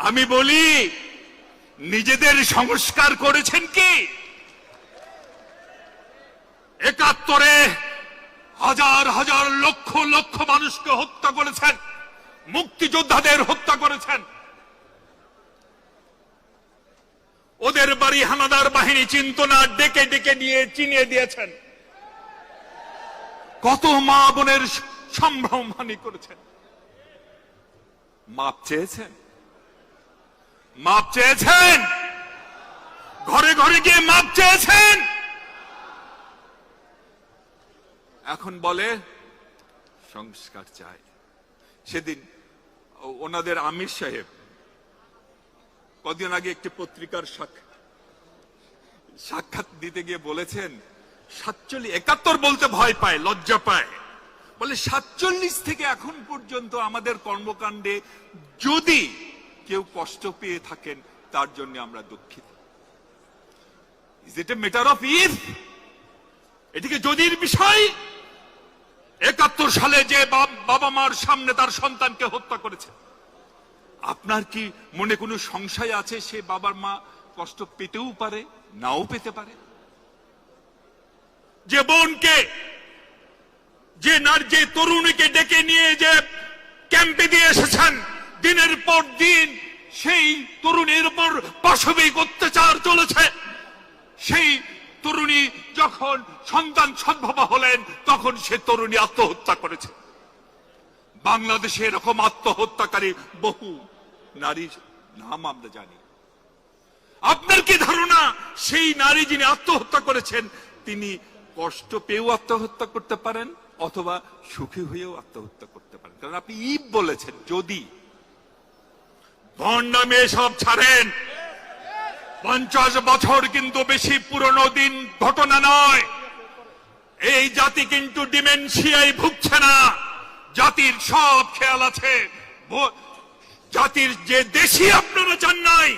আমি বলি, নিজেদের সংস্কার করেছেন কি? ৭১-এ হাজার হাজার লক্ষ লক্ষ মানুষকে হত্যা করেছেন, মুক্তিযোদ্ধাদের হত্যা করেছেন। ওদের বাড়ি হানাদার বাহিনী চিনত না, ডেকে ডেকে নিয়ে চিনিয়ে দিয়েছেন। কত মা বোনের সম্ভ্রমহানি করেছেন। মাপ চেয়েছেন? মাপ চেয়েছেন? ঘরে ঘরে গিয়ে মাপ চেয়েছেন? এখন বলে সংস্কার চাই। সেদিন ওনাদের আমির সাহেব কদিন আগে একটি পত্রিকার সাক্ষাৎ দিতে গিয়ে বলেছেন ৭৭ বলতে ভয় পায়, লজ্জা পায়। বলে ৪৭ থেকে এখন পর্যন্ত আমাদের কর্মকাণ্ডে যদি কেউ কষ্ট পেয়ে থাকেন তার জন্য আমরা দুঃখিত। Is it a matter of if? এটিকে যদির বিষয়? ৭১ সালে যে বাবা মার সামনে তার সন্তানকে হত্যা করেছে, আপনার কি মনে কোনো সংশয় আছে সে বাবার মা কষ্ট পেতেও পারে, নাও পেতে পারে? যে বোনকে, যে তরুণীকে ডেকে নিয়ে যে ক্যাম্পে দিয়ে এসেছেন, দিনের পর দিন সেই তরুণীর উপর পাশবিক অত্যাচার চলেছে। সেই তরুণী যখন সন্তান সদ্ভবা হলেন তখন সে তরুণী আত্মহত্যা করেছে। বাংলাদেশে এরকম আত্মহত্যাকারী বহু নারীর নাম আমরা জানি। আপনার কি ধারণা সেই নারী যিনি আত্মহত্যা করেছেন তিনি কষ্ট পেয়েও আত্মহত্যা করতে পারেন অথবা সুখী হয়েও আত্মহত্যা করতে পারেন? কারণ আপনি ইব বলেছেন। যদি ভণ্ডামি সব ছাড়েন, ৫০ বছর কিন্তু বেশি পুরনো দিন ঘটনা নয়। এই জাতি কিন্তু ডিমেনশিয়ায় ভুগছে না। জাতির সব খেয়াল আছে। জাতির যে দেশই আপনারা চান নাই,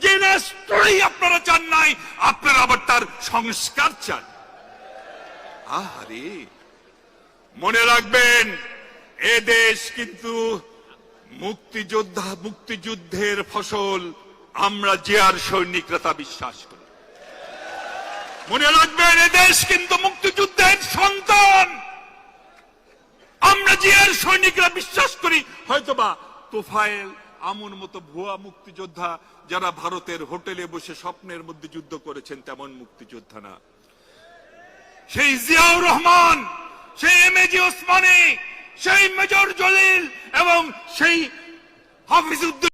যে রাষ্ট্রই আপনারা চান নাই, আপনারা আবার তার সংস্কার চান। আহারে, মনে রাখবেন এ দেশ কিন্তু মুক্তিযুদ্ধের ফসল। আমরা জিয়ার সৈনিকরা তা বিশ্বাস করি। মনে রাখবেন এ দেশ কিন্তু মুক্তিযুদ্ধের সন্তান। আমরা জিয়ার সৈনিকরা বিশ্বাস করি। হয়তোবা তোফায়েল আমুর মতো ভুয়া মুক্তিযোদ্ধা যারা ভারতের হোটেলে বসে স্বপ্নের মধ্যে যুদ্ধ করেছেন তেমন মুক্তিযোদ্ধা না। সেই জিয়াউর রহমান, সেই এমএজি ওসমানী, সেই মেজর জলিল এবং সেই হাফিজউদ্দিন